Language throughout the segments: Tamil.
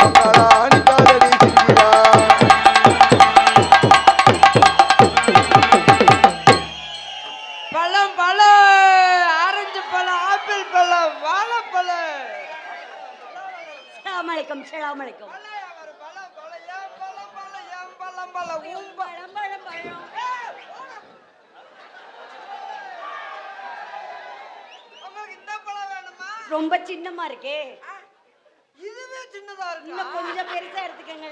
பங்காளா நீ காதலி சிரிக்கிறா. பழம் பழம், ஆரஞ்சு பழம், ஆப்பிள் பழம், வாழைப்பழம். அஸ்ஸலாமு அலைக்கும். ரொம்ப சின்னமா இருக்கே. இதுவே சின்னதா இருக்கு. இன்னும் கொஞ்சம் பெருசா எடுத்துக்கங்க.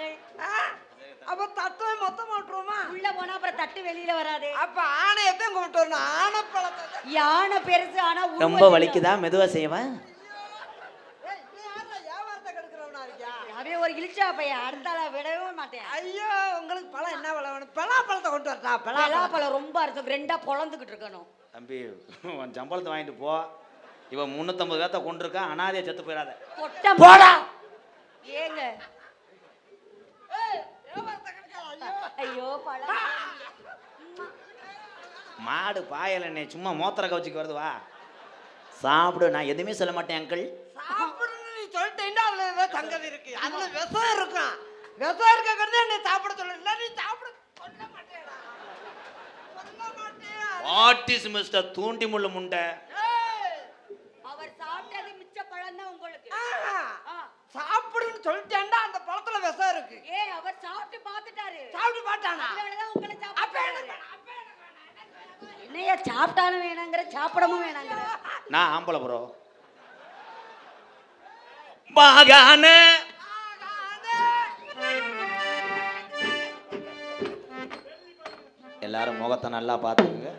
அப்ப தட்டை மொத்தம் மாட்டுறோமா? உள்ள போனா அப்புறம் தட்டு வெளியில வராது. அப்ப ஆணையத்தையும் கொண்டு வரணும். ஆனைப்பழத்தை யானை பெருசு ஆனா ரொம்ப வலிக்குதா? மெதுவா செய்வேன். அப்படியே ஒரு இழிச்சா பையன் அடுத்தால விடவே மாட்டேன். ஐயோ, உங்களுக்கு பழம் என்ன பழம் வேணும்? பலாப்பழத்தை கொண்டு வரட்டா? பலாப்பழம் ரொம்ப அர்த்தம் ரெண்டா பொழந்துக்கிட்டு இருக்கணும். தம்பி உன் சம்பளத்தை வாங்கிட்டு போ. இவன் 350 பேர்த்த கொண்டிருக்கான். அனாதையா செத்து போயிடாத. போடா. ஏங்க ஐயோ பழம். மாடு பாயல என்னை சும்மா மோத்திர கவச்சிக்கு வருது. வா சாப்பிடு. நான் எதுவுமே சொல்ல மாட்டேன் அங்கிள். சாப்பிடுன்னு நீ சொல்லிட்டேன்னா அதுல ஏதோ சங்கதி இருக்கு. அதுல விஷம் இருக்கும். விஷம் இருக்கிறது என்னை சாப்பிட சொல்லல. நீ சாப்பிட சொல்ல மாட்டேடா. சொல்ல மாட்டேன். வாட் இஸ் மிஸ்டர் தூண்டி முள்ளு முண்டை? அவர் சாப்பிட்டது மிச்ச பழம் தான் உங்களுக்கு. சாப்பிடுன்னு சொல்லிட்டேன்டா அந்த பழத்துல விஷம் இருக்கு. அவர் சாப்பிட்டு பார்த்துட்டாரு. சாப்பிட்டு பார்த்தானா? அதனாலதான் உங்களை சாப்பிட்டாரு. என்னையா சாப்பிட்டாலும் வேணாங்கிற சாப்பிடவும் வேணாங்கிற. நான் ஆம்பளை ப்ரோ. பாகான எல்லாரும் முகத்தை நல்லா பார்த்துக்குங்க.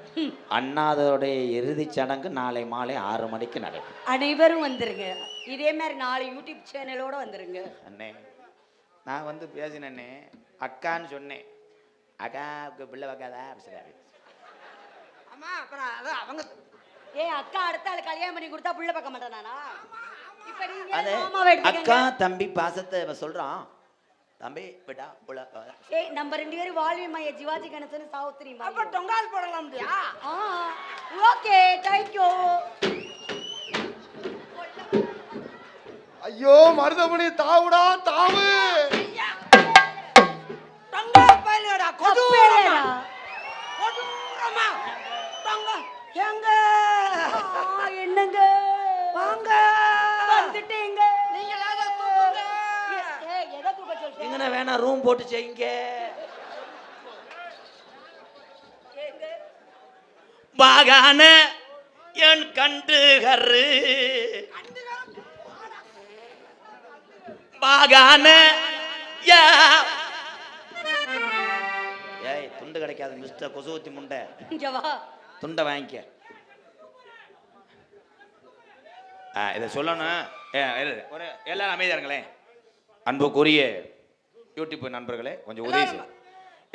அண்ணாதோடைய இறுதிச் சடங்கு நாளை மாலை 6 மணிக்கு நடைபெறும். அனைவரும் வந்துருங்க. இதே மாதிரி 4 யூடியூப் சேனலோட வந்துருங்க. அண்ணே நான் வந்து பேசினேன்னே அக்கான்னு சொன்னேன். அக்காவுக்கு பிள்ளை வைக்காதா அப்படின்னாரு. ஆமா, அப்புறம் அது அவங்க அக்கா அடுத்த ஆள் கல்யாணம் பண்ணி கொடுத்தா புள்ள பார்க்க மாட்டானா? இப்ப நீங்க அது மாமாவை அக்கா தம்பி பாசத்தை சொல்றான். தம்பி விடா புள்ள. நம்ம 2 பேரும் வாழ்வி மைய ஜிவாஜி கணேசன் சாவுத்திரி அப்ப டொங்கால் போடலாம்டியா? Okay thank you. ஐயோ மருதமணி தாவுடா தாவு. டொங்கால் பையலடா கொதுவேலடா. கொதுரமா டொங்க எங்க என்னங்க வாங்க வந்துட்டீங்க. நீங்க லாத தூக்குங்க. எதை தூக்க சொல்றீங்க? எங்கன வேணா ரூம் போட்டு செய்யுங்க. பாகான என் கண்டுகரு பாகான ஏய் துண்டு கிடைக்காது மிஸ்டர் கொசுவத்தி முண்டை. இங்க வா. துண்டை வாங்கிக்க. இதை சொல்லணும். ஒரு எல்லாரும் அமைதியா இருங்களேன். அன்புக்குரிய யூடியூப் நண்பர்களே கொஞ்சம் உதவி செய்யும்.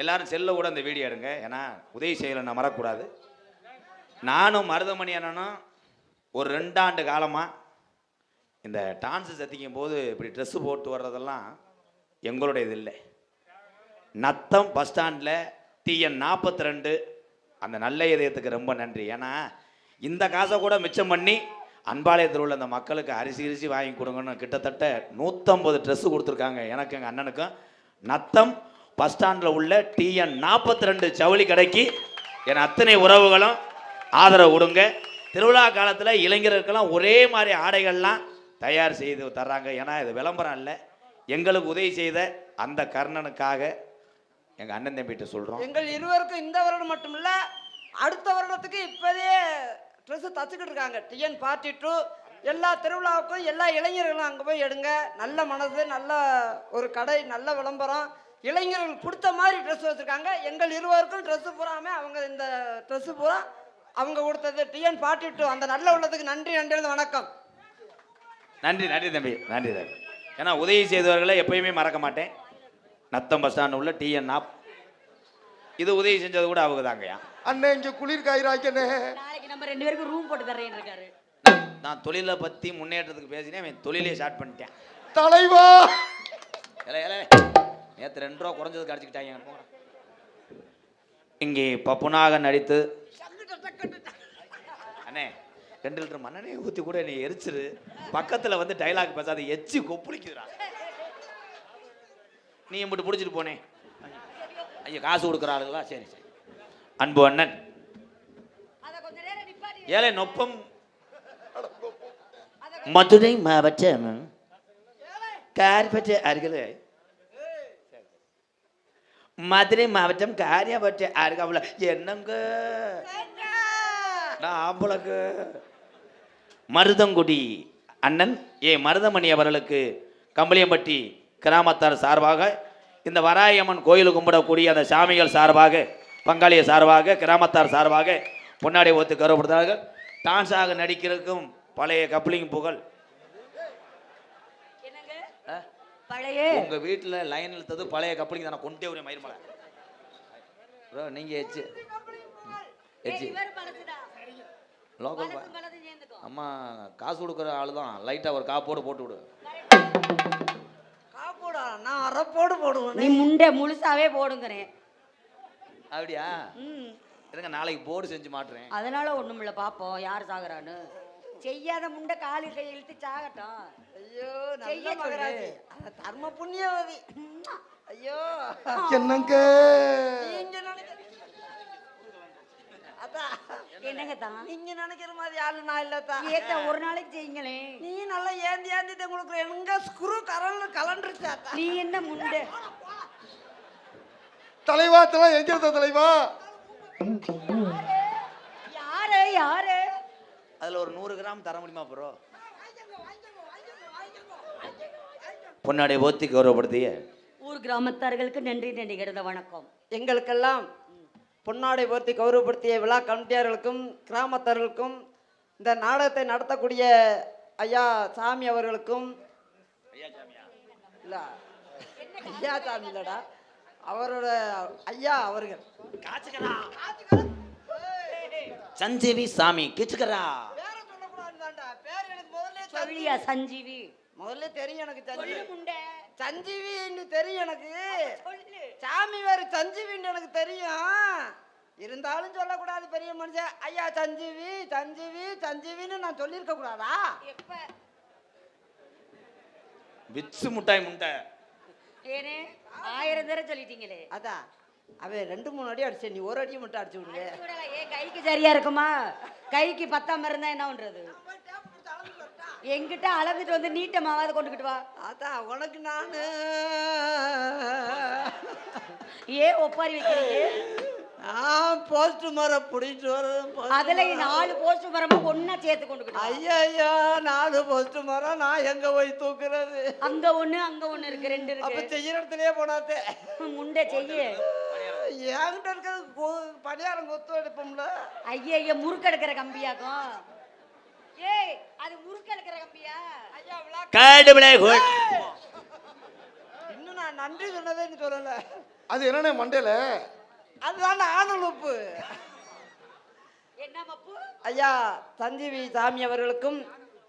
எல்லாரும் செல்ல கூட இந்த வீடியோ எடுங்க. ஏன்னா உதவி செய்யலை நான் மறக்கக்கூடாது. நானும் மருதமணி அண்ணனும் ஒரு 2 ஆண்டு காலமாக இந்த டான்ஸு சத்திக்கும் போது இப்படி ட்ரெஸ்ஸு போட்டு வர்றதெல்லாம் எங்களுடைய இது இல்லை. நத்தம் பஸ் ஸ்டாண்டில் TN 42 அந்த நல்ல இதயத்துக்கு ரொம்ப நன்றி. ஏன்னா இந்த காசை கூட மிச்சம் பண்ணி அன்பாலயத்தில் உள்ள அந்த மக்களுக்கு அரிசி வாங்கி கொடுங்கன்னு கிட்டத்தட்ட 150 ட்ரெஸ்ஸு கொடுத்துருக்காங்க எனக்கு எங்கள் அண்ணனுக்கும். நத்தம் பஸ் ஸ்டாண்டில் உள்ள TN 42 ஜவுளி கடைக்கு என் அத்தனை உறவுகளும் ஆதரவு கொடுங்க. திருவிழா காலத்தில் இளைஞர்களுக்கெல்லாம் ஒரே மாதிரி ஆடைகள்லாம் தயார் செய்து தர்றாங்க. ஏன்னா இது விளம்பரம் இல்லை. எங்களுக்கு உதவி செய்த அந்த கர்ணனுக்காக எங்கள் அண்ணன் தம்பிகிட்ட சொல்கிறோம். எங்கள் இருவருக்கும் இந்த வருடம் மட்டும் இல்லை, அடுத்த வருடத்துக்கு இப்போதே ட்ரெஸ்ஸு தச்சுக்கிட்டு இருக்காங்க. TN 42 எல்லா திருவிழாவுக்கும் எல்லா இளைஞர்களும் அங்கே போய் எடுங்க. நல்ல மனசு, நல்ல ஒரு கடை, நல்ல விளம்பரம். இளைஞர்களுக்கு பிடித்த மாதிரி ட்ரெஸ் வச்சுருக்காங்க. எங்கள் இருவருக்கும் ட்ரெஸ்ஸு பூராமே அவங்க இந்த ட்ரெஸ்ஸு பூரா அவங்க கொடுத்தது. TN 42 அந்த நல்ல உள்ளதுக்கு நன்றி. வணக்கம். நன்றி தம்பி, நன்றி தம்பி. ஏன்னா உதவி செய்தவர்களை எப்பயுமே மறக்க மாட்டேன். நத்தம் பஸ் ஸ்டாண்ட் உள்ள TN இது உதவி செஞ்சது கூட அவங்க தாங்கய்யா. அண்ணே இங்க குளிர் காயிராக்கனே. நாளைக்கு நம்ம 2 பேருக்கு ரூம் போட்டு தரேன்னு இருக்காரு. நான் தொழிலை பற்றி முன்னேற்றத்துக்கு பேசினேன். அவன் தொழிலே ஸ்டார்ட் பண்ணிட்டேன். தலைவா நேற்று 2 ரூபா குறைஞ்சதுக்கு அடிச்சுக்கிட்டாங்க. இங்கே பப்புனாக நடித்து அண்ணே 2 லிட்டர் மண்ணெண்ணெய் ஊற்றி கூட என்னை எரிச்சிரு. பக்கத்தில் வந்து டைலாக் பேசாத எச்சி கொப்புளிக்குதுடா. நீ மட்டும் பிடிச்சிட்டு போனே. ஐயா காசு கொடுக்குற ஆளுங்களா? சரி சரி. அன்பு அண்ணன் அத கொஞ்ச நேரம் நிப்பாட்டி. ஏழை நொப்பம் மதுரை மாவட்டம் காரியப்பட்ட அருகில் மதுரை மாவட்டம் காரியப்பட்ட அருகாவில் என்னங்க நான் ஆம்பளக்கு மருதங்குடி அண்ணன் மருதமணி அவர்களுக்கு கம்பளியம்பட்டி கிராமத்தார் சார்பாக இந்த வராயம்மன் கோயில் கும்பிடக்கூடிய அந்த சாமிகள் சார்பாக பங்காளிய சார்பாக கிராமத்தார் சார்பாக பொன்னாடை ஒத்து கருவப்படுத்தார்கள். டான்ஸாக நடிக்கிறதுக்கும் பழைய கப்ளிங் புகழ். என்னங்க பழைய உங்க வீட்டுல லைன் இழுத்தது பழைய கப்ளிங் தானே கொண்டே ஒரு மயிர்மலை ப்ரோ. நீங்க எச்சு எச்சு இவர் பழசுடா. லோக்கல் பழசு சேர்ந்துக்கோ. அம்மா காசு கொடுக்குற ஆளு தான். லைட்டாக ஒரு காப்போடு போட்டு விடு. காப்போடா நான் அரைப்போடு போடுவேன். நீ முண்டை முழுசாவே போடுங்கறேன். அப்படியா? ம். இருங்க நாளைக்கு போர்டு செஞ்சு மாட்டுறேன். அதனால ஒண்ணுமில்ல, பாப்போம் யார் சாகுறான்னு. செய்யாத முண்டை காலி கை இழுத்து சாகட்டும். ஐயோ நல்ல செய்ய மகராஜி. தர்ம புண்ணியவதி. ஐயோ என்னங்க நீங்க நினைக்கிற அதான் என்னங்க தான் நீங்க நினைக்கிற மாதிரி ஆளு நான் இல்லத்தா. ஏத்த ஒரு நாளைக்கு செய்யுங்களே. நீ நல்லா ஏந்தி ஏந்திட்டு உங்களுக்கு எங்க ஸ்க்ரூ கலண்டுருச்சா? நீ என்ன முண்டை? தலைவா எங்கிருந்த தலைவா? யாரு யாரு? அதில் ஒரு 100 கிராம் தர முடியுமா ப்ரோ? பொன்னாடை போத்தி கௌரவப்படுத்திய ஊர் கிராமத்தார்களுக்கு நன்றி நன்றி கிடந்த வணக்கம். எங்களுக்கெல்லாம் பொன்னாடை போர்த்தி கௌரவப்படுத்திய விழா கமிட்டியார்களுக்கும் கிராமத்தார்களுக்கும் இந்த நாடகத்தை நடத்தக்கூடிய ஐயா சாமி அவர்களுக்கும் இல்ல ஐயா சாமி இல்லடா அவரோட ஐயா அவர்கள் சஞ்சீவி சாமி கிச்சுக்கரா. பேரை சொல்லக்கூடாதுதான்டா. பேர் எனக்கு முதல்ல சொல்லியா சஞ்சீவி? முதல்ல தெரியும் எனக்கு சொல்லு முண்டை. சஞ்சீவின்னு தெரியும் எனக்கு. சொல்லு. சாமி வேறு சஞ்சீவின்னு எனக்கு தெரியும். இருந்தாலும் சொல்லக்கூடாது பெரிய மனுஷன். ஐயா சஞ்சீவி சஞ்சீவி சஞ்சீவின்னு நான் சொல்லியிருக்க கூடாதா? எப்ப? விச்சு முட்டாய் முட்டை. ஏனே 1000 தடவை சொல்லிட்டீங்களே. அதான் அவன் 2-3 அடி அடிச்சேன். நீ ஒரு அடியை மட்டும் அடிச்சு விடுங்க. ஏன் கைக்கு சரியா இருக்குமா? கைக்கு பத்தாம இருந்தா என்ன பண்றது? என்கிட்ட அளந்துட்டு வந்து நீட்டமாவது கொண்டுகிட்டு வா. அதான் உனக்கு நானு ஏன் ஒப்பாரி வைக்கிறீங்க? போஸ்ட் மரம் பிடிச்சிட்டு வர அதுல 4 போஸ்ட் மரமா ஒன்னா சேர்த்து கொண்டுகிட்டு வா. ஐயா 4 போஸ்ட் மரம் நான் எங்க போய் தூக்குறது? அங்க ஒண்ணு இருக்கு, 2 அப்ப இருக்கு. செய்யற இடத்துலயே போனாத்தே முண்டை செய்ய. என்கிட்ட இருக்கிறது பணியாரம் கொத்து எடுப்போம்ல. ஐயா முறுக்கு எடுக்கிற கம்பியாக்கும். ஏய் அது முறுக்கு எடுக்கிற கம்பியா? ஐயா காடுபிளை இன்னும் நான் நன்றி சொன்னதே நீ சொல்லல. அது என்னண்ணே மண்டையில? அதுதான் ஆணுல் உப்பு. என்ன மப்பு? ஐயா சஞ்சீவி சாமி அவர்களுக்கும்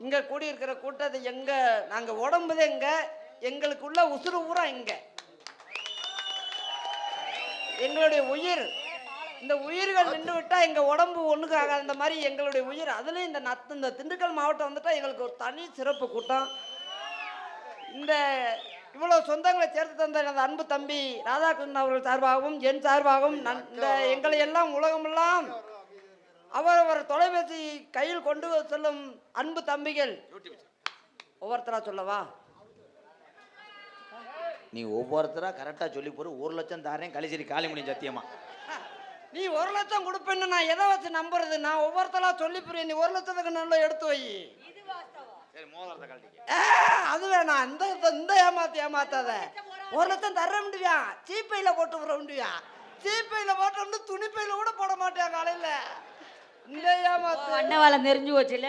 இங்க கூடியிருக்கிற கூட்டத்தை எங்க நாங்க உடம்புது எங்க எங்களுக்குள்ள உசுறு ஊரா இங்க எங்களுடைய உயிர். இந்த உயிர்கள் நின்று விட்டா எங்க உடம்பு ஒண்ணுக்கு ஆகாது. இந்த மாதிரி எங்களுடைய உயிர். அதுலயும் இந்த திண்டுக்கல் மாவட்டம் வந்துட்டா எங்களுக்கு ஒரு தனி சிறப்பு கூட்டம். இந்த இவ்வளவு சொந்தங்களை சேர்த்து தந்த எனது அன்பு தம்பி ராதாகிருஷ்ணன் அவர்கள் சார்பாகவும் என் சார்பாகவும் இந்த எங்களை எல்லாம் உலகமெல்லாம் அவரவர் தொலைபேசி கையில் கொண்டு செல்லும் அன்பு தம்பிகள் ஒவ்வொருத்தரா சொல்லவா? நீ ஒவ்வொருத்தரா கரெக்டா சொல்லி போற. 1 லட்சம் தாரேன் கலிசேரி காளிமணி சத்தியமா. நீ 1 லட்சம் கொடுப்பேன்னு நான் எதை வச்சு நம்புறது? நான் ஒவ்வொருத்தரா சொல்லி புரிய. நீ 1 லட்சத்துக்கு நல்லா எடுத்து வை. சரி மோதிரத்தை கழட்டிக்க. அது வேணாம். இந்த ஏமாத்தாத. 1 லட்சம் தர முடியா? சீப்பையில போட்டு விட முடியா? சீப்பையில போட்டு துணிப்பையில கூட போட மாட்டேன் காலையில. இந்த ஏமாத்து அண்ணவாளம் தெரிஞ்சு போச்சுல.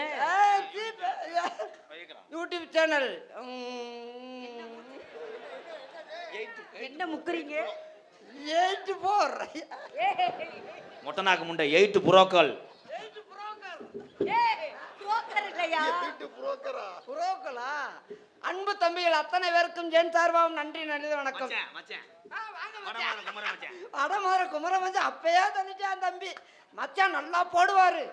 யூடியூப் சேனல் என்ன முக்குறீங்க? 84 மொட்டநாக்கு முண்டை 8 புரோக்கல். புரோக்கலா? அன்பு தம்பிகள் அத்தனை பேருக்கும் என் சார்பாகவும் நன்றி நன்றி வணக்கம். அடமாற குமர மச்சான் அப்பயே தனிச்சான் தம்பி. மச்சான் நல்லா போடுவாரு.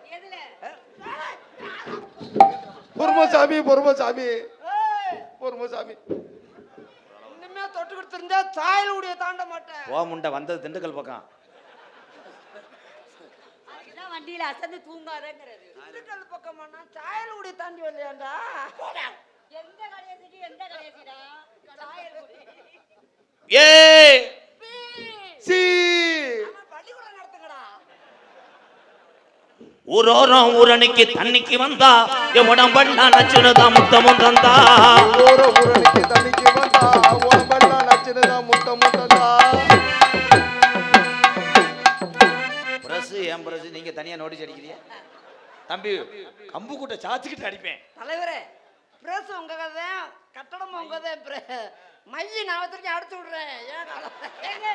பொறுமசாமி பொறுமசாமி பொறுமசாமி இனிமே தொட்டு கட்டு கொடுத்துருந்தா சாயல் உடைய தாண்ட மாட்டேன். ஓ முண்டை வந்தது திண்டுக்கல் பக்கம். அதுக்குதான் வண்டியில அசந்து தூங்காதங்கிறது. திண்டுக்கல் பக்கமாண்ணா சாயல் உடைய தாண்டி வரலையாண்டா. எந்த கடைசிக்கு எந்த கடைசிடா? சாயல்குடி. ஏய் சி பள்ளிக்கூடம் நடத்துங்கடா. ஊரோரம் ஊரணிக்கு தண்ணிக்கு வந்தா என் உடம்பெல்லாம் நச்சுனுதான் முத்தமும் தந்தா. ஒரு ஊரணிக்கு தண்ணிக்கு வந்தா உடம்பெல்லாம் நச்சுனுதான் முத்தமுத்தந்தா. பிரஸ் என் பிரஸ் நீங்க தனியா நோட்டீஸ் அடிக்கிறீங்க தம்பி. கம்பு கூட்ட சாச்சுக்கிட்டு அடிப்பேன். தலைவரே பிரஸ் உங்க கதை, கட்டடம் உங்க கதை. மைய நான் திரும்பி அடிச்சு விடுறேன். ஏன் ஏங்க,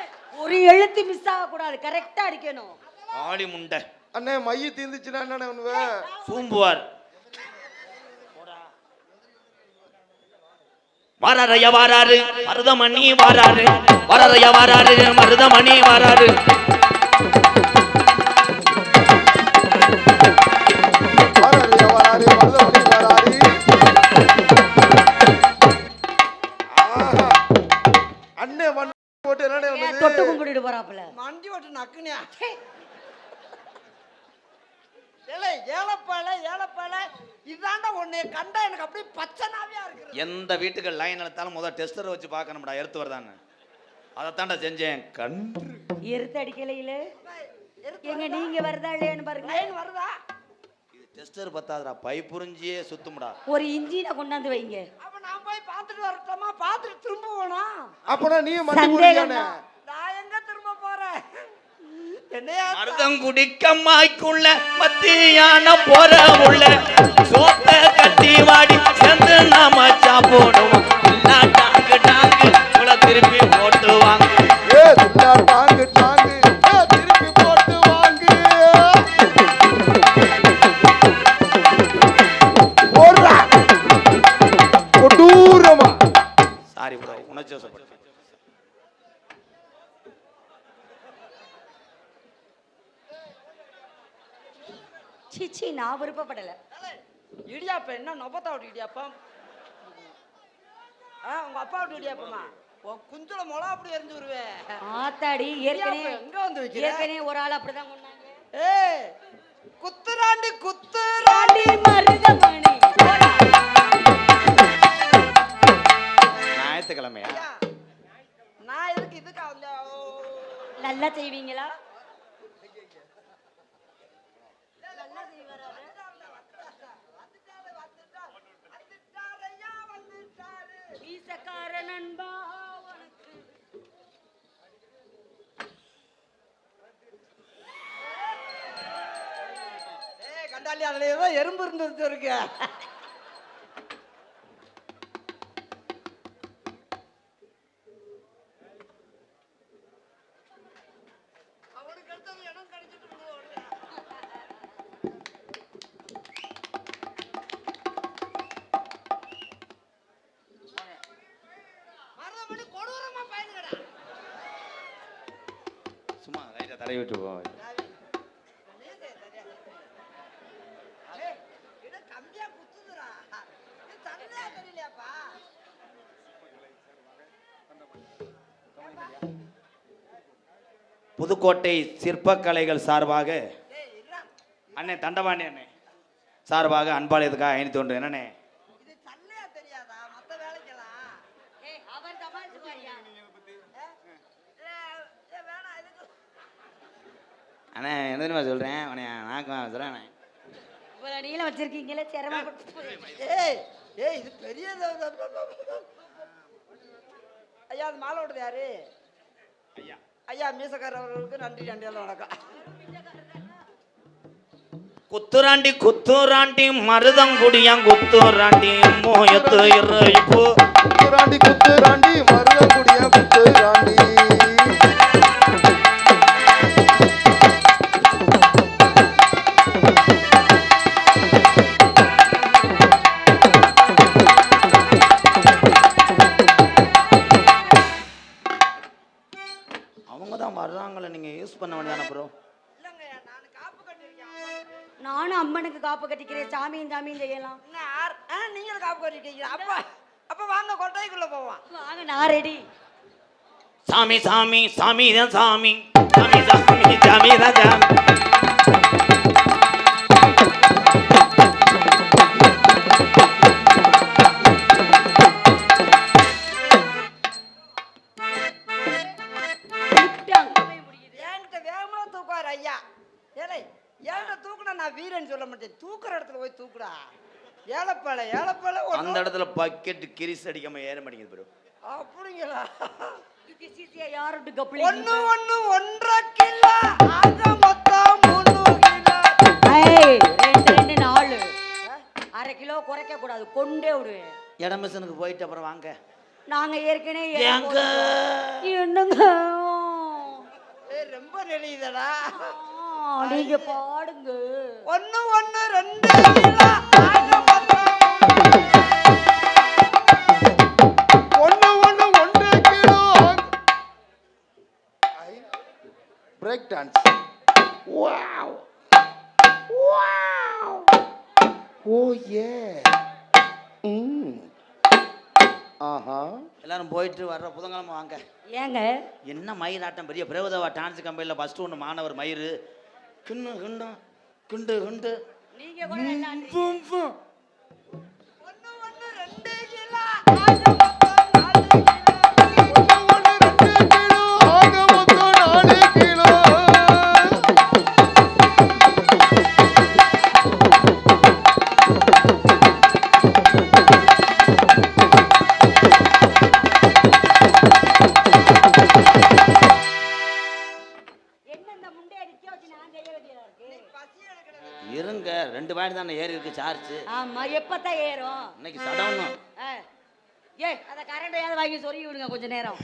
ஒரு எழுத்து மிஸ் ஆக கூடாது, கரெக்டா அடிக்கணும். ஆளி முண்டை அண்ணே மைய தீந்துச்சுன்னா என்னண்ணே பண்ணுவ? சூம்புவார். வாராரையா வாராரு மருதமணி வாராரு, வாராரையா வாராரு மருதமணி வாராரு. வராரு வராரு மருதமணி வராரு. ஆஹா. அண்ணே மண் போட்டு என்னண்ணே ஏன் பண்ணுது? தொட்டு கும்பிட்டுட்டு போறாப்புல? மண்டி ஓட்டு நக்குனியா? ஏலே ஏலப்பால ஏலப்பால இதாண்டா ஒண்ணு கண்டா எனக்கு அப்படியே பச்சனாவியா இருக்கு. எந்த வீட்டுக்கு லைன் எடுத்தாலும் முதல் டெஸ்டரை வச்சு பார்க்கணும்டா, எடுத்து வருதான்னு. அதைத்தாண்டா செஞ்சேன். கண்டு எருத்து அடிக்கலையில எங்க நீங்க வருதா இல்லையான்னு பாருங்க. லைன் வருதா? இது டெஸ்டர் பத்தாதுடா, பை புரிஞ்சியே சுத்தும்டா. ஒரு இன்ஜினை கொண்டாந்து வைங்க. அப்ப நான் போய் பார்த்துட்டு வரட்டுமா? பார்த்துட்டு திரும்புவோனா? அப்பனா நீ மண்டி சந்தேகம் போடுறியானே? தான். நான் எங்க திரும்ப போறேன்? என்னையா மருதங்குடிக்கம்மாய்க்குள்ள மத்தியான போற உள்ள சோத்த கட்டி வாடி சேர்ந்து நாம சாப்பிடுவோம். டாங்கு டாங்கு உள்ள திருப்பி போட்டு வாங்க. ஏ துல்லா டாங்கு டாங்கு ஏ திருப்பி போட்டு வாங்கு. போடுறா கொடூரமா. சாரி ப்ரோ, உணர்ச்சி வசப்பட்டேன். சீச்சி, நான் விருப்பப்படல. இடியாப்பம் என்ன நொபத்தா விட்டு இடியாப்பம்? உங்க அப்பா விட்டு இடியாப்பமா? குஞ்சுல மொளா அப்படி எரிஞ்சு வருவேன். ஆத்தாடி, ஏற்கனவே எங்க வந்து வைக்கிற? ஏற்கனவே ஒரு ஆள் அப்படிதான் கொண்டாங்க. ஏய் குத்துராண்டி குத்துராண்டி மருதமணி போடா. ஞாயிற்றுக்கிழமையா? நான் எதுக்கு இதுக்கு அந்த நல்லா செய்வீங்களா? வீசக்கார நண்பா உனக்கு. கண்டாலி அதுல ஏதோ எறும்பு இருந்துச்சு இருக்கு. அவனுக்கு அடுத்தது இடம் கிடைச்சிட்டு மருதமணி கொடூரமா பயனுங்கடா. சும்மா லைட்டா தடவி விட்டு போ. கம்மியா குத்துதுடா. தண்ணியா தெரியலையாப்பா? புதுக்கோட்டை சிற்பக்கலைகள் சார்பாக அண்ணே தண்டபாணி அண்ணே சார்பாக அன்பாளையத்துக்காக 501 என்னண்ணே? இது தண்ணியா தெரியாதா? மத்த வேலைக்கெல்லாம் ஏய், அவர் சமாளிச்சுப்பாரியா? வேணாம் இதுக்கு. அண்ணே என்ன தெரியுமா சொல்கிறேன், அவனே நாக்கு சொல்கிறேன் அண்ணே. இவ்வளவு நீளம் வச்சிருக்கீங்களே, சிரமப்பட்டு. ஏய் ஏய் இது பெரிய ஐயா அது மாலை ஓடுது யாரு? ஐயா ஐயா மீசக்காரர் அவர்களுக்கு நன்றி நன்றி எல்லாம் வணக்கம். குத்துராண்டி குத்துராண்டி மருதங்குடியாங் குத்துராண்டி மோயத்து இறைப்பு குத்துராண்டி குத்துராண்டி மருதங்குடிய குத்துராண்டி. அவங்க தான் வர்றாங்களே, நீங்கள் யூஸ் பண்ண வேண்டியதானே ப்ரோ? இல்லைங்க நான் காப்பு கட்டிருக்கேன். நானும் அம்மனுக்கு காப்பு கட்டிக்கிறேன், சாமியும் சாமியும் செய்யலாம். நீங்களும் காப்பு கட்டிட்டீங்க. அப்ப அப்ப வாங்க கொட்டைக்குள்ள போவோம். வாங்க, நான் ரெடி. சாமி சாமி சாமி தான் சாமி சாமி சாமி சாமி தான் சாமி. என்கிட்ட வேகமா தூக்குவார் ஐயா. ஏலே என்கிட்ட தூக்குனா நான் வீரன் சொல்ல மாட்டேன். தூக்குற இடத்துல போய் தூக்குடா. ஏலப்பாளை ஏலப்பாளை அந்த இடத்துல பக்கெட் கிரிஸ் அடிக்காம ஏற மாட்டேங்குது ப்ரோ. அப்படிங்களா? யாருட்டு ஒண்ணு ஒண்ணு 1.5 கிலோ ஆக மொத்தம் 3 கிலோ. ரெண்டு 4 1/2 கிலோ குறைக்க கூடாது, கொண்டே விடுவேன். இடமிஷனுக்கு போயிட்டு அப்புறம் வாங்க. நாங்க ஏற்கனவே ஏங்க என்னங்க ரொம்ப நெளியுதடா. நீங்க பாடுங்க. ஒண்ணு ஒண்ணு 2 கிலோ ஆக மொத்தம் ஒண்ணு ஒண்ணு 1 kilo. Break dance. Wow wow. ஓ ஏ. ஆஹா. எல்லாரும் போயிட்டு வர்ற புதன்கிழமை வாங்க. ஏங்க என்ன மயிராட்டம் பெரிய பிரபுதவா டான்ஸ் கம்பெனியில் ஃபர்ஸ்ட் ஒன்று மாணவர் மயிறு கிண்ணு கிண்டு கிண்டு கிண்டு. நீங்க கூட என்ன ஒண்ணு ஒண்ணு 2 கிலோ ஆக மொத்தம் 4 கிலோ. ஒண்ணு 2 கிலோ ஆக மொத்தம் 4 கிலோ. என்ன இந்த முண்டைய நிக்க வச்சு நான் செய்ய வேண்டியதா இருக்கு? பசி எடுக்கிறது. இருங்க 2 பாயிண்ட் தானே ஏறி இருக்கு சார்ஜ். ஆமா, எப்பதான் ஏறும்? இன்னைக்கு சடவுன்னு அத கரண்டையாவது வாங்கி சொருகி விடுங்க கொஞ்ச நேரம்.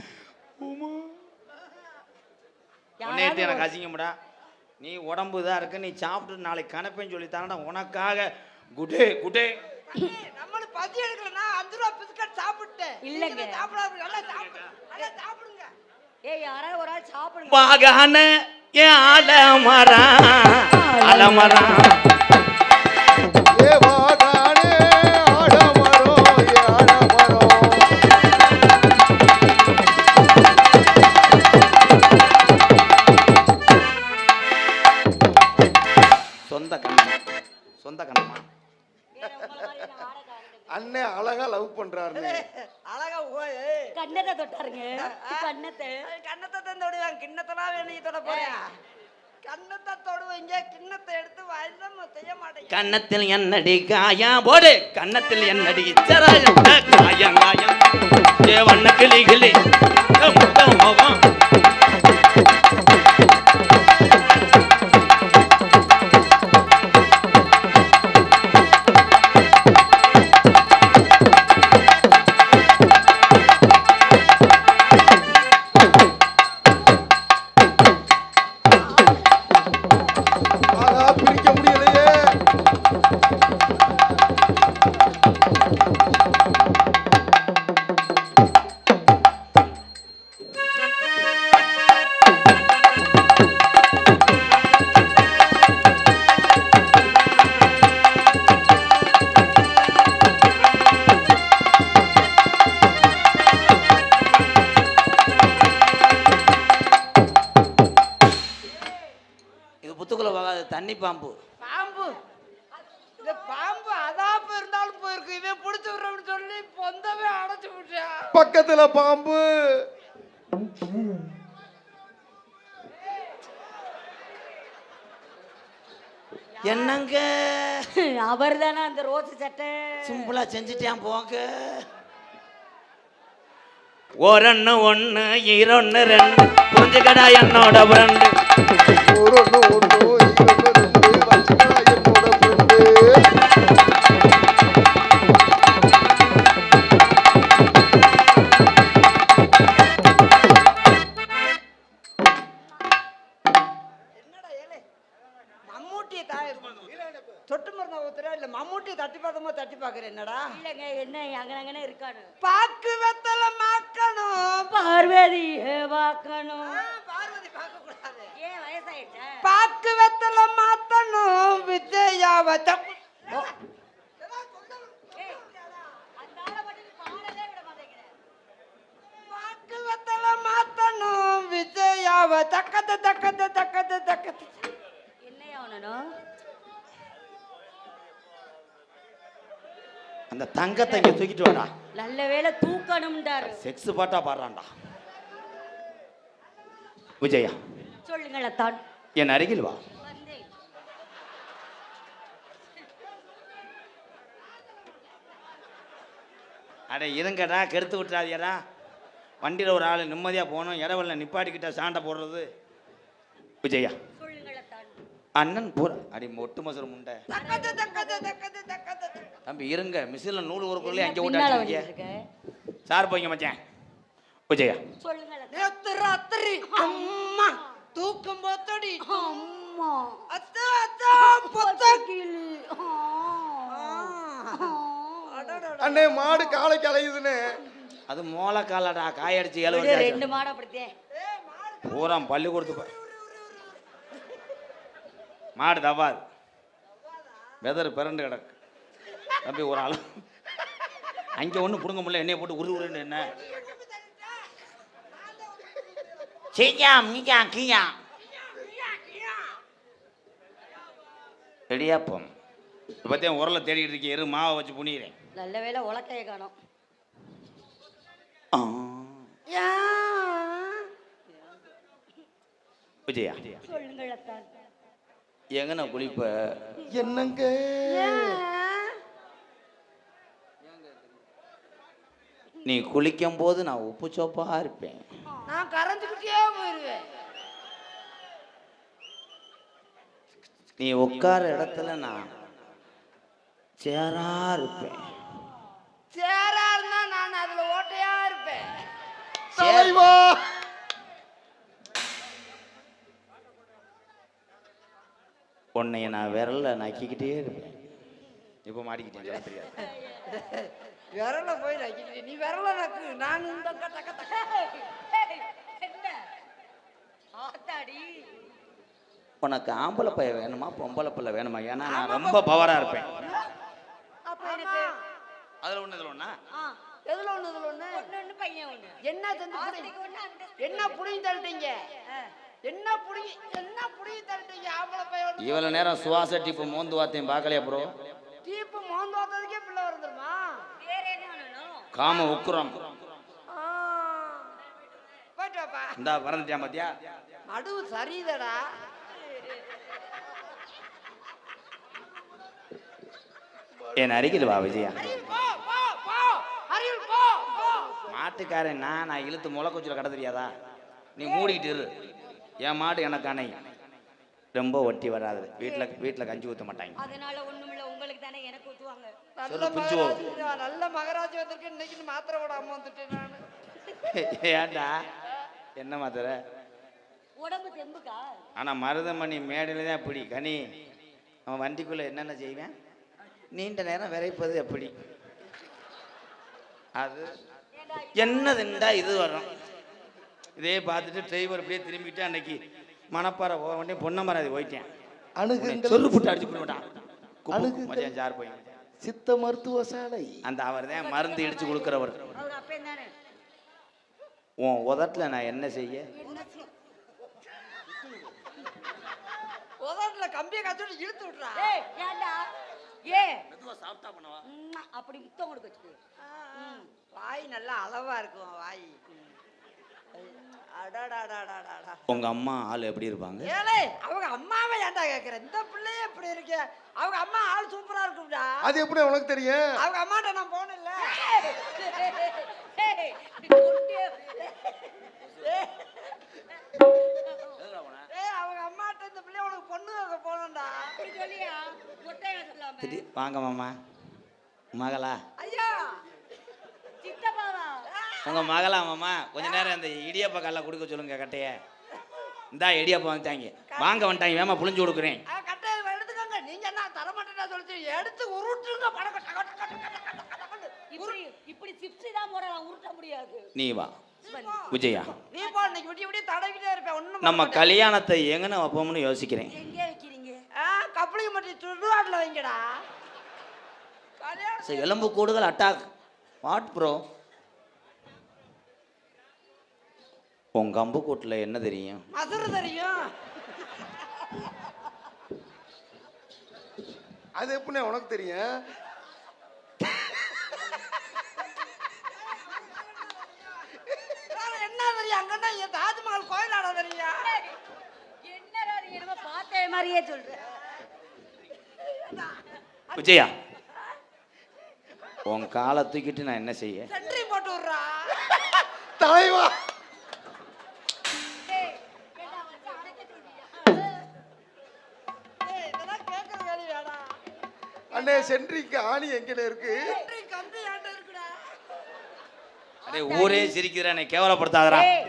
உன்னையத்தை எனக்கு அசிங்கம்டா. நீ உடம்பு இதாக இருக்கு, நீ சாப்பிட்டு நாளைக்கு கணப்பேன்னு சொல்லி தானடா உனக்காக குடே குடே. நம்மளுக்கு பசி எடுக்கலன்னா 5 ரூபா பிஸ்கட் சாப்பிட்டேன். இல்லைங்க. சாப்பிடாது நல்லா சாப்பிடுங்க. நல்லா சாப்பிடுங்க. யாராவது ஒரு ஆள் சாப்பிடுங்க. பாகான ஏன் அலமரம் அலமரம். ஏ வாகானே ஆடமரம் ஏ ஆடமரம். சொந்த கண்ணம் சொந்த கண்ணமா. அண்ணே அழகா லவ் பண்றாருன்னு. அழகா போய் கண்ணத்தை தொட்டாருங்க. கண்ணத்தை கண்ணத்தை தான் தொடுவாங்க. கிண்ணத்தெல்லாம் வேணும் தொட போறேன். கண்ணத்தை தொடுவீங்க, கிண்ணத்தை எடுத்து வாயில செய்ய மாட்டேங்க. கண்ணத்தில் என்னடி காயம் போடு, கண்ணத்தில் என்னடி சராயம் காயம் காயம். ஏ வண்ண கிளி கிளி முகம் முகம். ஆஹா பிரிக்க முடியலையே. இது புத்துக்குள்ள போகாது, தண்ணி பாம்பு. பாம்பு. இந்த பாம்பு அதாப்ப இருந்தாலும் போயிருக்கு. இவன் பிடிச்சி விடுறோம்னு சொல்லி பொந்தவே அடைச்சு விட்டான். பக்கத்துல பாம்பு. என்னங்க அவர் தானே அந்த ரோஸ் சட்டை. சிம்பிளா செஞ்சுட்டேன் போங்க. 1 1 2 2 புரிஞ்சுக்கடா என்னோட ஃப்ரெண்டு. ஒரு ஒண்ணு 1 2 2 வச்சுக்கடா என்னோட ஃப்ரெண்டு. என்னடா ஏலே மம்மூட்டியை தொட்டு மருந்த ஊத்துற இல்ல மம்மூட்டியை தட்டி பாக்குறேன். என்னடா இல்லைங்க, என்ன அங்கனங்கனே இருக்கானு. பாக்கு வெத்தல மாக்கணும். பார்வதியை பார்க்கணும். பார்வதி பார்க்க கூடாது. ஏன் வயசாயிடுச்சா? பாக்கு வெத்தல மாத்தணும். விஜயாவ தப்பு. அந்த ஆளை மட்டும் பாடவே விட மாட்டேங்கிறேன். பாக்கு வெத்தல மாத்தணும். அந்த தங்கத்தை இங்க தூக்கிட்டு வாடா. நல்ல வேளை தூக்கணும்டாரு. செக்ஸ் பாட்டா பாடுறான்டா. விஜயா, சொல்லுங்கள் அத்தான். என் அருகில் வா. வந்தேன். அட இருங்கடா, கெடுத்து விட்டுறாதியடா. வண்டியில் ஒரு ஆள் நிம்மதியாக போகணும், இடவெல்ல நிப்பாட்டிக்கிட்ட சாண்டை போடுறது. விஜயா, சொல்லுங்கள் அத்தான். அண்ணன் போற அடி மொட்டு மசூர் முண்டை. தம்பி இருங்க, மிஷினில் நூல் ஊருக்குள்ளே அங்கே விட்டு பின்னால அடிச்சிருக்கிய. வந்துட்டு இருக்க. சார் போய்ங்க மச்சான். விஜயா, சொல்லுங்கள் அத்தான். நேத்து ராத்திரி அம்மா தூக்கம் போத்தடி அம்மா அத்தா அத்தா பொத்த கிளி. அண்ணே மாடு காலைக்கு அலையுதுன்னு. அது மோளக்காலடா, காயடிச்சு விடு, 7 ரெண்டு மாடு அப்படித்தே. பூரா பள்ளி கொடுத்து மாடு தவாது, வெதர் பிறண்டு கிடக்கு. தம்பி ஒரு ஆள் அங்கே ஒன்றும் பிடுங்க முடியல, என்னைய போட்டு உருன்னு என்ன ரெடியாப்பம் பற்றி உரலை தேடிட்டு இருக்கேன். எரு மாவை வச்சு புனிகிறேன். நல்ல வேளை உலக்கைய காணோம். விஜயா, சொல்லுங்கள் அத்தான். எங்கன குளிப்ப? என்னங்க நீ குளிக்கும் போது நான் உப்பு சோப்பா இருப்பேன். நான் கரைஞ்சுக்கிட்டே போயிருவேன். நீ உட்கார இடத்துல நான் சேரா இருப்பேன். சேரா இருந்தா நான் அதுல ஓட்டையா இருப்பேன். தலைவா உன்னைய நான் விரல்ல நக்கிக்கிட்டே இருப்பேன். இப்போ மாட்டிக்கிட்டேன், தெரியாது. விரல போய் நக்கிட்டு நீ விரல நக்கு, நான் இந்த டக்க டக்க. என்ன ஆத்தாடி? உனக்கு ஆம்பளை பையன் வேணுமா பொம்பளை பிள்ளை வேணுமா? ஏன்னா நான் ரொம்ப பவரா இருப்பேன். அப்ப எனக்கு அதுல ஒண்ணு இதுல ஒண்ணா? எதுல ஒண்ணு இதுல ஒண்ணு? ஒண்ணு பையன் ஒண்ணு. என்ன செஞ்சு ஆஸ்திக்கு ஒண்ணு, அந்தஸ்துக்கு என்ன புடிங்கி தள்ளிட்டீங்க? என்ன புடிங்கி தள்ளிட்டீங்க? ஆம்பளை பையன் இவ்வளவு நேரம் சுவாச டிப்பு மோந்து வார்த்தையும் பார்க்கலையா ப்ரோ? டீப்பு மோந்து பார்த்ததுக்கே பிள்ளை வந்துருமா? வேற என்ன வேணும்? காம உக்குரம் போயிட்டு வாப்பா. இந்தா பறந்துட்டியா பாத்தியா? நடுவு சரிதடா. என் அருகில் வா விஜயா. போ போ போ அருள் போ போ. மாட்டுக்காரன் நான் இழுத்து முளை குச்சில கடை தெரியாதா? நீ மூடிக்கிட்டு இரு. என் மாடு எனக்கு அணை, ரொம்ப ஒட்டி வராது. வீட்டில் கஞ்சி ஊற்ற மாட்டாங்க. அதனால ஒண்ணுமில்ல, உங்களுக்கு தானே எனக்கு ஊத்துவாங்க. நல்ல மகராஜ், நல்ல மகராஜ் வந்திருக்கு. இன்னைக்கு மாத்திரை போடாம வந்துட்டேன் நானு. ஏன்டா என்ன மாத்திரை? உடம்பு தெம்புக்கா? ஆனால் மருதமணி மேடையில் தான் அப்படி கனி. அவன் வண்டிக்குள்ளே என்னென்ன செய்வேன்? நீண்ட நேரம் விரைப்பது எப்படி? அது என்னதுண்டா இது வரும். இதே பார்த்துட்டு டிரைவர் அப்படியே திரும்பிட்டு அன்னைக்கு மணப்பாறை போக வேண்டிய பொன்னமராதி போயிட்டேன். அணுகுங்கள் சொல்லு புட்டு அடிச்சு போட்டான். அணுகுங்கள் மதியம் சார் போய் சித்த மருத்துவ சாலை. அந்த அவர் தான் மருந்து இடிச்சு கொடுக்குறவர். அவர் அப்பே தானே. உன் உதட்டில் நான் என்ன செய்ய? உதட்டுல கம்பியை காய்ச்சோடு இழுத்து விட்டுறா. ஏய் ஏன்டா? ஏ சாப்பிட்டா பண்ணவா? அப்படி முத்தம் கொடுக்க வச்சுக்கு. வாய் நல்லா அளவா இருக்கும் வாய். அடாடாடாடாடா. உங்க அம்மா ஆள் எப்படி இருப்பாங்க? ஏலே அவங்க அம்மாவை ஏன்டா கேட்குற? இந்த பிள்ளையே எப்படி இருக்கு? அவங்க அம்மா ஆள் சூப்பரா இருக்கும்டா. அது எப்படி உனக்கு தெரியும்? அவங்க அம்மாட்ட நான் போனேன்ல. அவங்க அம்மாட்ட இந்த பிள்ளை உனக்கு பொண்ணு வைக்க போனேன்டா. வாங்க மாமா. மகளா? ஐயா சித்தப்பாவா? உங்க மகளா மாமா? கொஞ்ச நேரம் இந்த இடியப்ப கல்ல கொடுக்க சொல்லுங்க கட்டைய. இந்தா இடியப்பம் வந்துட்டாங்க. வாங்க வந்துட்டாங்க, வேமா புளிஞ்சு கொடுக்குறேன். கட்டையை எடுத்துக்கோங்க. நீங்க என்ன தரமாட்டேன்னா சொல்லிட்டு எடுத்து உருட்டுங்க. பழக்க இப்படி சிப்ஸ் தான் போடலாம், உருட்ட முடியாது. நீ வா விஜயா. நீ போ, இன்னைக்கு விடிய விடிய தடவிட்டே இருப்பேன். ஒண்ணும் நம்ம கல்யாணத்தை எங்கன வைப்போம்னு யோசிக்கிறேன். எங்க வைக்கிறீங்க? கப்பலிங்க மட்டும் சுடுகாட்டில் வைங்கடா. கல்யாணம் எலும்பு கூடுதல் அட்டாக். What bro? உங்க அம்பு கூட்டில் என்ன தெரியும்? மதுரை தெரியும். அது எப்படி உனக்கு தெரியும்? என்ன தெரியும் அங்கன்னா என் தாஜ்மஹால் கோயில் ஆட தெரியும். என்னடா நீ என்னமோ பார்த்தே மாதிரியே சொல்ற. விஜயா உன் காலை தூக்கிட்டு நான் என்ன செய்ய? சென்ட்ரி போட்டு விடுறா. தலைவா இதெல்லாம் கேட்கற வேலை வேடா. அண்ணே சென்ட்ரிக்கு ஆணி எங்கட இருக்கு? சென்ட்ரி கம்பி ஆட்ட இருக்குடா. அடே ஊரே சிரிக்கிறா, நீ கேவலப்படுத்தாதடா. ஏய்,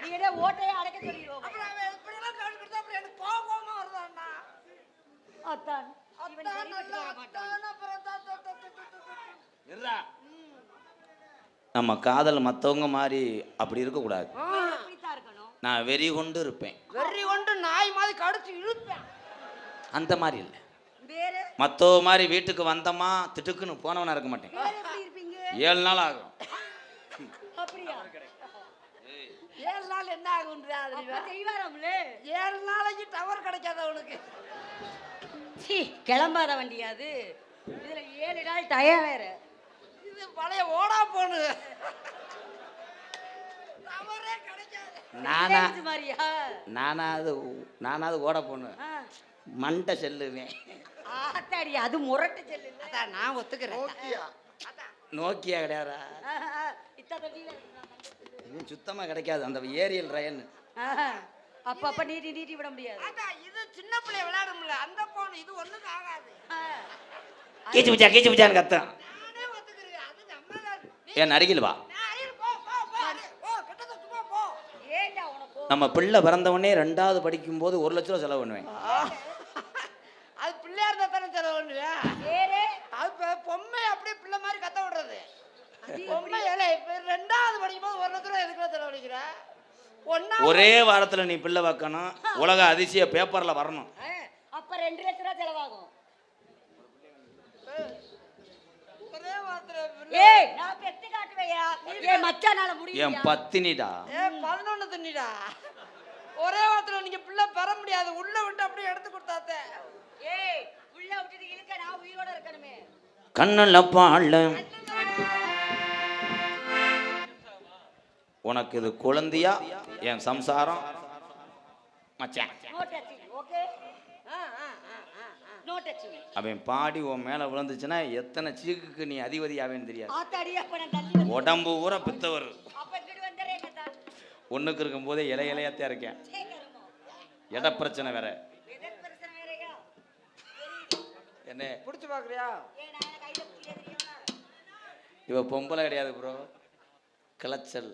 நீ என்ன ஓட்டையை அடைக்க சொல்லிடுவோம். அப்புறம் அவன் இப்படியெல்லாம் கேட்டு கொடுத்தா அப்புறம் எனக்கு கோபமா வருதாண்ணா. அத்தான் இவன் அத்தான் சரிப்பட்டு வர மாட்டான். அத்தான் அப்புறம் தான் இருடா. நம்ம காதல் மற்றவங்க மாதிரி அப்படி இருக்கக்கூடாது. இப்படித்தான் இருக்கணும். நான் வெறி கொண்டு இருப்பேன், வெறி கொண்டு நாய் மாதிரி கடிச்சு இழுப்பேன். அந்த மாதிரி இல்லை. வேற மற்றவ மாதிரி வீட்டுக்கு வந்தோமா திட்டுக்குன்னு போனவனா இருக்க மாட்டேன். வேற எப்படி இருப்பீங்க? 7 நாள் ஆகும். அப்படியா? 7 நாள் என்ன ஆகுன்றா அப்ப செய்வாராம்ல. 7 நாளைக்கு டவர் கிடைக்காத அவனுக்கு. சீ, கிளம்பாத வண்டியாது. இதுல 7 நாள் டயம் வேற. இது பழைய ஓடா போனு. டவரே கிடைக்காது. ரிலையன்ஸ் மாதிரியா? நானாவது ஓட போகணும், ஆ. மண்டை செல்லுவேன். ஆத்தாடி, அது முரட்டு செல்லு இல்ல. அதான் நான் ஒத்துக்கிறேன். நோக்கியா நோக்கியா கிடையாதா? இத்தா தண்ணியில இருக்குதா? இது சுத்தமாக கிடைக்காது, அந்த ஏரியல் ரயன். அப்பப்ப நீட்டி விட முடியாது. அதான் இது சின்ன பிள்ளை விளையாடும்ல அந்த போன், இது ஒண்ணுக்கு ஆகாது. கீச்சு பிச்சான்னு கத்தம். நானே ஒத்துக்கிறேன். அது நம்ம ஏன் நடிக்கல வா. போ கிட்டத சும்மா போ. ஏண்டா உனக்கு? நம்ம பிள்ளை பிறந்தவொடனே 2வது படிக்கும்போது 1 லட்ச ரூபா செலவு பண்ணுவேன். அது பிள்ளையா இருந்தா தானே செலவு பண்ணுவேன். வேற அது பொம்மை அப்படியே பிள்ளை மாதிரி கத்த விடுறது. பொம்மை ஏலே இப்ப 2வது படிக்கும்போது 1 லட்சம் ரூபாய் எதுக்கு செலவழிக்கிற? ஒரே வாரத்தில் நீ பிள்ளை வைக்கணும், உலக அதிசய பேப்பரில் வரணும். அப்ப 2 லட்சம் ரூபாய் செலவாகும். ஒரே வாரத்துல ஏய், நான் பெத்து காட்டுவேயா? ஏய் மச்சானால முடியல. என் பத்தினிடா. 11 தின்னிடா. ஒரே வாரத்துல நீங்க பிள்ளை பெற முடியாது. உள்ள விட்டு அப்படியே எடுத்து கொடுத்தாத்தே. ஏய், உள்ள விட்டுட்டு இழுக்க நான் உயிரோட இருக்கணுமே. கண்ணுல பாழ உனக்கு இது குழந்தையா என் சம்சாரம் மச்சான். No touching. Okay. No touching. அவன் பாடி உன் மேல விழுந்துச்சுன்னா எத்தனை சீக்குக்கு நீ அதிபதி ஆவேன்னு தெரியாது. ஆத்தாடி, அப்ப நான் தள்ளி உடம்பு ஊற பித்தவர். அப்ப இங்கிட்டு வந்துறேன் கதா. ஒண்ணுக்கு இருக்கும் போதே இலையாத்தான் இருக்கேன். சேகரமோ. இட பிரச்சனை வேற. வெதர் பிரச்சனை வேறயா? என்ன புடிச்சு பாக்குறியா? ஏய், நான் கையில புடிக்க தெரியுமா? இவ பொம்பளை கிடையாது ப்ரோ, கிளச்சல்.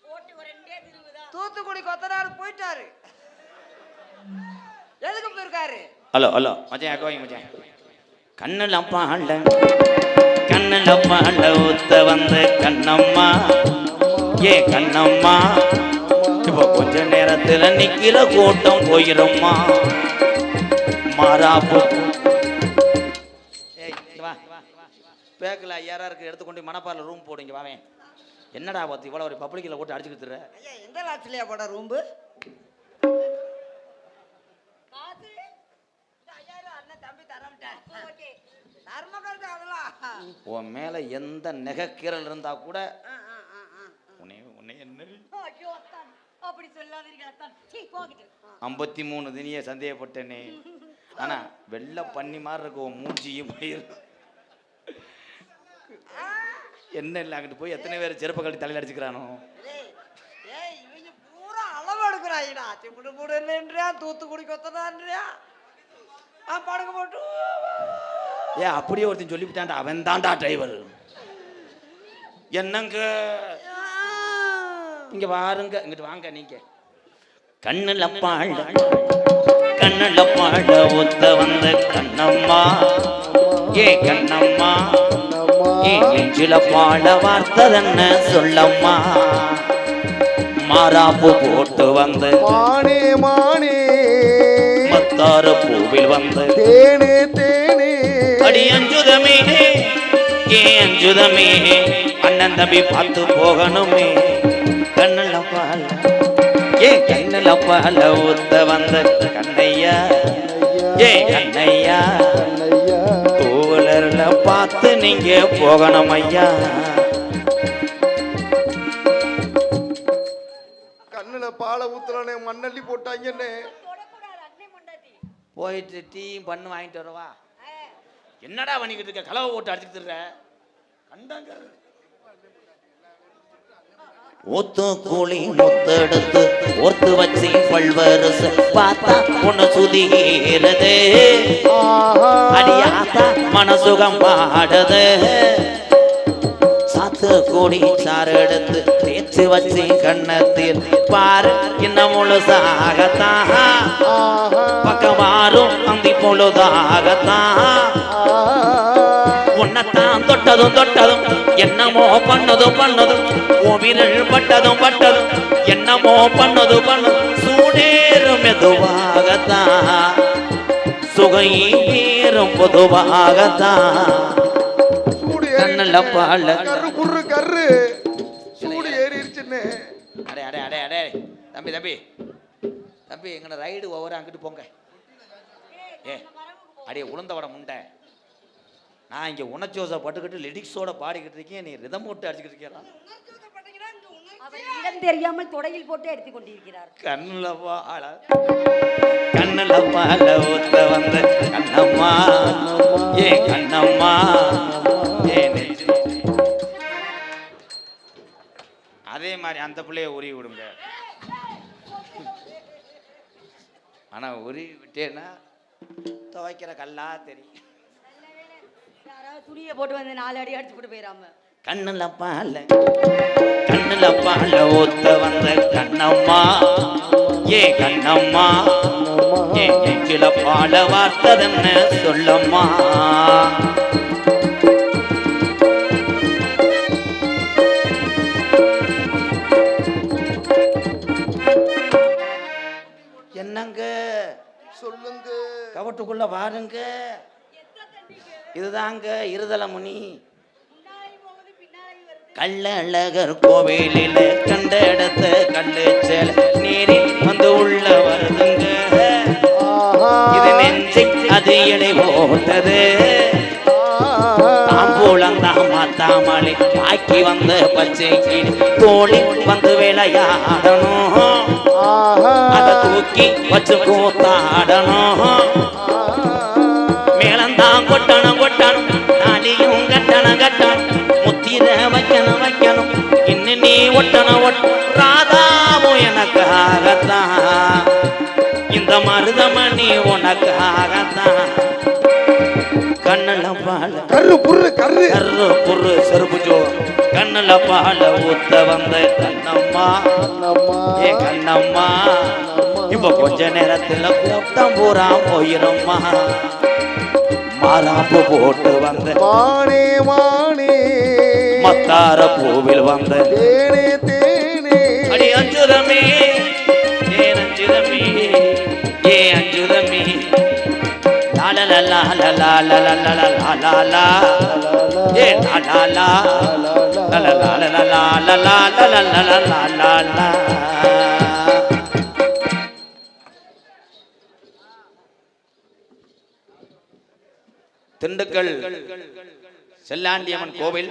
போட்டு ஒரு 2 திருவுதா. தூத்துக்குடி கொத்தனார் போயிட்டாரு. எதுக்கு போயிருக்காரு? ஹலோ மச்சான் அக்கா வைங்க மச்சான். கண்ணுல பாண்ட ஊத்த வந்து கண்ணம்மா ஏ கண்ணம்மா, இப்போ கொஞ்ச நேரத்துல நிக்கிற கூட்டம் போயிரும்மா. மாறாப்பு பேக்கில் 5000 இருக்கு, எடுத்துக்கொண்டு மணப்பாறையில் ரூம் போடுங்க வாவேன். என்னடா பார்த்து இவ்வளோ ஒரு பப்ளிக்கில் போட்டு அடிச்சுக்கிட்டு? ஐயா எந்த லாட்சிலையா போட ரூம்பு? காசு இந்த 5000 அண்ணன் தம்பி தரமாட்டார். ஓகே. தர்மகர்த்த அதெல்லாம். உன் மேலே எந்த நெகக்கீரல் இருந்தா கூட உன்னை என்ன ஐயோ அத்தான், அப்படி சொல்லாதீங்க அத்தான். சீ, போகிட்டு. 53 தினிய சந்தேகப்பட்டேனே. ஆனா வெள்ளை பண்ணி மாதிரி இருக்க உன் மூஞ்சியும் பயிர் என்ன இல்லை. அங்கிட்டு போய் எத்தனை பேர் செருப்ப கழட்டி தலையில் அடிச்சுக்கிறானோ. ஏய் இவங்க பூரா அளவு எடுக்கிறாங்கடா. சிப்புடு புடுன்றியா, தூத்துக்குடி கொத்தனான்றியா. படுக்க போட்டு அப்படியே ஒருத்தன் சொல்லிவிட்டான்டா, அவன் தான்டா டிரைவர். என்னங்க இங்க வாருங்க, இங்கிட்டு வாங்க நீங்க. கண்ணுல பாழ ஊத்த வந்த கண்ணம்மா ஏ கண்ணம்மா, ஏ நெஞ்சில பாட வார்த்ததென்ன சொல்லம்மா. மாறாப்பு போட்டு வந்து மானே மானே மத்தார பூவில் வந்து தேனே தேனே அடி அஞ்சுதமே ஏ அஞ்சுதமே, அண்ணன் தம்பி பார்த்து போகணுமே. கண்ணுல பால ஏ கண்ணுல பால ஊத்த வந்த கண்ணையா ஏ கண்ணையா, தூவலர்ல பார்த்து நீங்க போகணும் ஐயா. பாலை ஊத்துறானே மண்ணள்ளி போட்டாங்கன்னு. போயிட்டு டீயும் பண்ணு வாங்கிட்டு வரவா? என்னடா பண்ணிக்கிட்டு இருக்க? கலவை போட்டு அடிச்சுட்டு கண்டாங்க. ஒத்து கூலி முத்தெடுத்து ஒத்து வச்சு பல்வரசு பார்த்தா உன்னை சுதீரது அடியாத்தா மனசுகம் பாடுது சாத்து கூடி சாறு எடுத்து தேய்ச்சி வச்சு கண்ணத்தில் பாரு இன்னும் முழுசாகத்தான் பக்கமாறும் அந்தி பொழுதாகத்தான் உன்னத்தான் தொட்டதும் என்னமோ பண்ணதும் விரல் பட்டதும் என்னமோ பண்ணது சூடேறும் மெதுவாகத்தான் சுகையேறும் பொதுவாகத்தான் கண்ணுல பால கரு புரு கரு சூடு ஏறிடுச்சுன்னு. அடே அடே அடே அடே தம்பி தம்பி தம்பி எங்கன ரைடு ஓவர அங்கிட்டு போங்க. அடே உளுந்த வடை முண்டை, நான் இங்கே உணச்சோசை பட்டுக்கிட்டு லிரிக்ஸோட பாடிக்கிட்டு இருக்கேன், நீ ரிதம் போட்டு அடிச்சுக்கிட்டு இருக்கியா? அவர் இடம் தெரியாமல் தொடையில் போட்டு எடுத்துக் கொண்டிருக்கிறார். கண்ணுல பால ஊத்த வந்த கண்ணம்மா ஏ கண்ணம்மா ஏ அதே மாதிரி அந்த பிள்ளைய உருவி விடுங்க. ஆனா உருவி விட்டேன்னா துவைக்கிற கல்லா தெரியும். யாராவது துணியை போட்டு வந்து 4 அடி அடிச்சு போட்டு போயிடாம. கண்ணுல பால ஊத்த வந்த கண்ணம்மா ஏ கண்ணம்மா ஏ நெஞ்சில பால வார்த்ததென்ன சொல்லம்மா என்னங்க சொல்லுங்க. கவட்டுக்குள்ள வாருங்க. இதுதாங்க இருதல முனி. கள்ளழகர் கோவிலில் கண்ட இடத்த கல்லு சேல நீரில் வந்து உள்ள வருதுங்க இது நெஞ்சை அது எடை போட்டது தாம்பூலந்தாமத்தாமலை ஆக்கி வந்த பச்சை கிளி தோழி வந்து விளையாடணும் அதை தூக்கி வச்சு கூத்தாடணும் மேளந்தான் கொட்டணும் நாளியும் கட்டணும் முத்திர வைக்கணும் இன்னும் நீ ஒட்டணும் ராதாவும் எனக்காகத்தான் இந்த மருதமணி உனக்காகத்தான் கண்ணுல பால கரு புரு கரு புரு செருப்புஜோ கண்ணுல பால ஊத்த வந்த கண்ணம்மா ஏ கண்ணம்மா இப்ப கொஞ்ச நேரத்துல கூட்டம் பூரா போயிரும்மா மாறாப்பு போட்டு வந்த மானே மானே மத்தார பூவில் வந்த தேனே தேனே அடி அஞ்சுதமே அஞ்சுதமே ஏ அஞ்சுதமே திண்டுக்கல் செல்லாண்டியம்மன் கோவில்